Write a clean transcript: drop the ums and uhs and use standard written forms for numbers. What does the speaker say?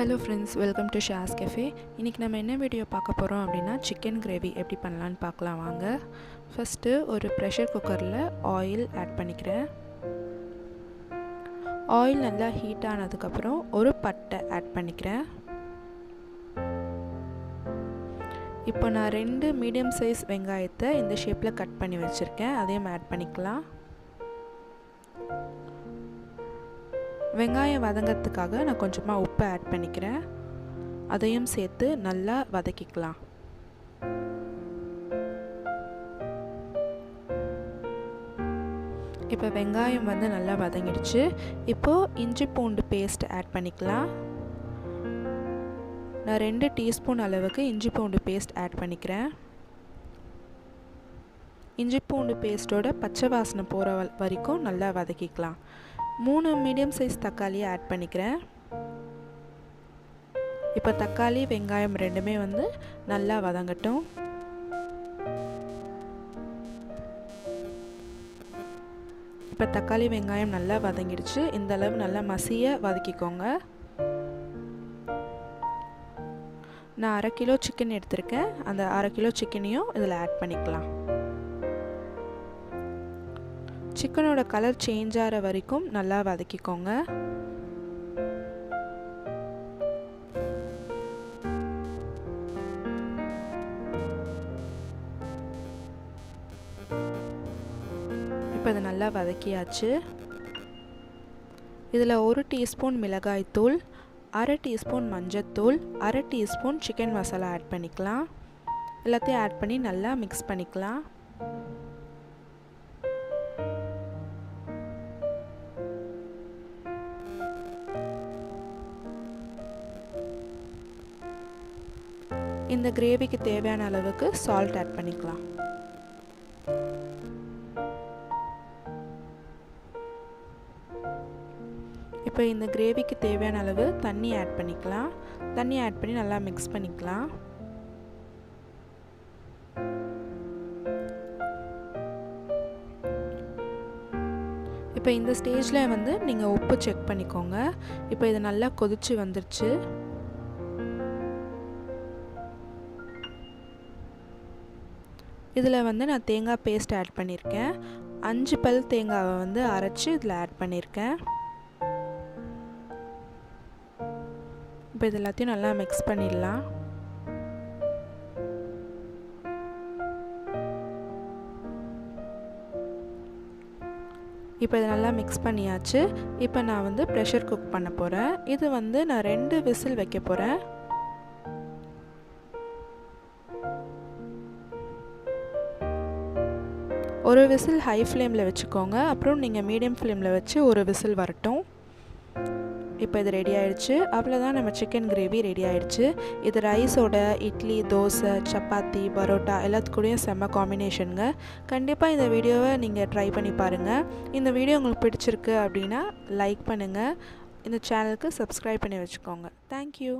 Hello friends, welcome to Shaz Cafe. இன்னைக்கு நம்ம என்ன வீடியோ பார்க்க போறோம் அப்படினா சிக்கன் கிரேவி எப்படி பண்ணலாம்னு பார்க்கலாம் வாங்க. ஃபர்ஸ்ட் ஒரு பிரஷர் குக்கர்ல ஆயில் ஆட் பண்ணிக்கிறேன். ஆயில் நல்லா ஹீட் ஆனதுக்கு அப்புறம் ஒரு பட்டை ஆட் பண்ணிக்கிறேன். இப்போ நான் ரெண்டு மீடியம் சைஸ் வெங்காயத்தை இந்த ஷேப்ல கட் பண்ணி வச்சிருக்கேன். அதையும் ஆட் பண்ணிக்கலாம். வெங்காயம் வதங்கிறதுக்காக நான் கொஞ்சமாக உப்பு ஆட் பண்ணிக்கிறேன். அதையும் சேர்த்து நல்லா வதக்கிக்கலாம். இப்போ வெங்காயம் வந்து நல்லா வதங்கிடுச்சு. இப்போது இஞ்சி பூண்டு பேஸ்ட் ஆட் பண்ணிக்கலாம். நான் 2 டீஸ்பூன் அளவுக்கு இஞ்சி பூண்டு பேஸ்ட் ஆட் பண்ணிக்கிறேன். இஞ்சி பூண்டு பேஸ்ட்டோட பச்சை வாசனை போகிற வரைக்கும் நல்லா வதக்கிக்கலாம். 3 மீடியம் சைஸ் தக்காளியை ஆட் பண்ணிக்கிறேன். இப்போ தக்காளி வெங்காயம் ரெண்டுமே வந்து நல்லா வதங்கட்டும். இப்போ தக்காளி வெங்காயம் நல்லா வதங்கிடுச்சு. இந்த அளவு நல்லா மசிய வதக்கிக்கோங்க. நான் 1/2 கிலோ சிக்கன் எடுத்திருக்கேன். அந்த 1/2 கிலோ சிக்கனையும் இதில் ஆட் பண்ணிக்கலாம். சிக்கனோட கலர் சேஞ்ச் ஆகிற வரைக்கும் நல்லா வதக்கிக்கோங்க. இப்போ இது நல்லா வதக்கியாச்சு. இதில் 1 டீஸ்பூன் மிளகாய்த்தூள், 1/2 டீஸ்பூன் மஞ்சத்தூள், 1/2 டீஸ்பூன் சிக்கன் மசாலா ஆட் பண்ணிக்கலாம். எல்லாத்தையும் ஆட் பண்ணி நல்லா மிக்ஸ் பண்ணிக்கலாம். இந்த கிரேவிக்கு தேவையான அளவுக்கு சால்ட் ஆட் பண்ணிக்கலாம். இப்போ இந்த கிரேவிக்கு தேவையான அளவு தண்ணி ஆட் பண்ணிக்கலாம். தண்ணி ஆட் பண்ணி நல்லா மிக்ஸ் பண்ணிக்கலாம். இப்போ இந்த ஸ்டேஜில் வந்து நீங்கள் உப்பு செக் பண்ணிக்கோங்க. இப்போ இது நல்லா கொதிச்சு வந்துருச்சு. இதில் வந்து நான் தேங்காய் பேஸ்ட் ஆட் பண்ணியிருக்கேன். 5 பல் தேங்காவை வந்து அரைச்சி இதில் ஆட் பண்ணியிருக்கேன். இப்போ இது எல்லாத்தையும் நல்லா மிக்ஸ் பண்ணிடலாம். இப்போ இதை நல்லா மிக்ஸ் பண்ணியாச்சு. இப்போ நான் வந்து ப்ரெஷர் குக் பண்ண போகிறேன். இது வந்து நான் 2 விசில் வைக்க போகிறேன். ஒரு விசில் ஹை ஃப்ளேமில் வச்சுக்கோங்க. அப்புறம் நீங்கள் மீடியம் ஃப்ளேமில் வச்சு ஒரு விசில் வரட்டும். இப்போ இது ரெடி ஆகிடுச்சு. அவ்வளோதான், நம்ம சிக்கன் கிரேவி ரெடி ஆகிடுச்சு. இது ரைஸோட, இட்லி, தோசை, சப்பாத்தி, பரோட்டா எல்லாத்துக்கூடையும் செம்ம காம்பினேஷனுங்க. கண்டிப்பாக இந்த வீடியோவை நீங்கள் ட்ரை பண்ணி பாருங்கள். இந்த வீடியோ உங்களுக்கு பிடிச்சிருக்கு அப்படின்னா லைக் பண்ணுங்கள். இந்த சேனலுக்கு சப்ஸ்கிரைப் பண்ணி வச்சுக்கோங்க. தேங்க்யூ.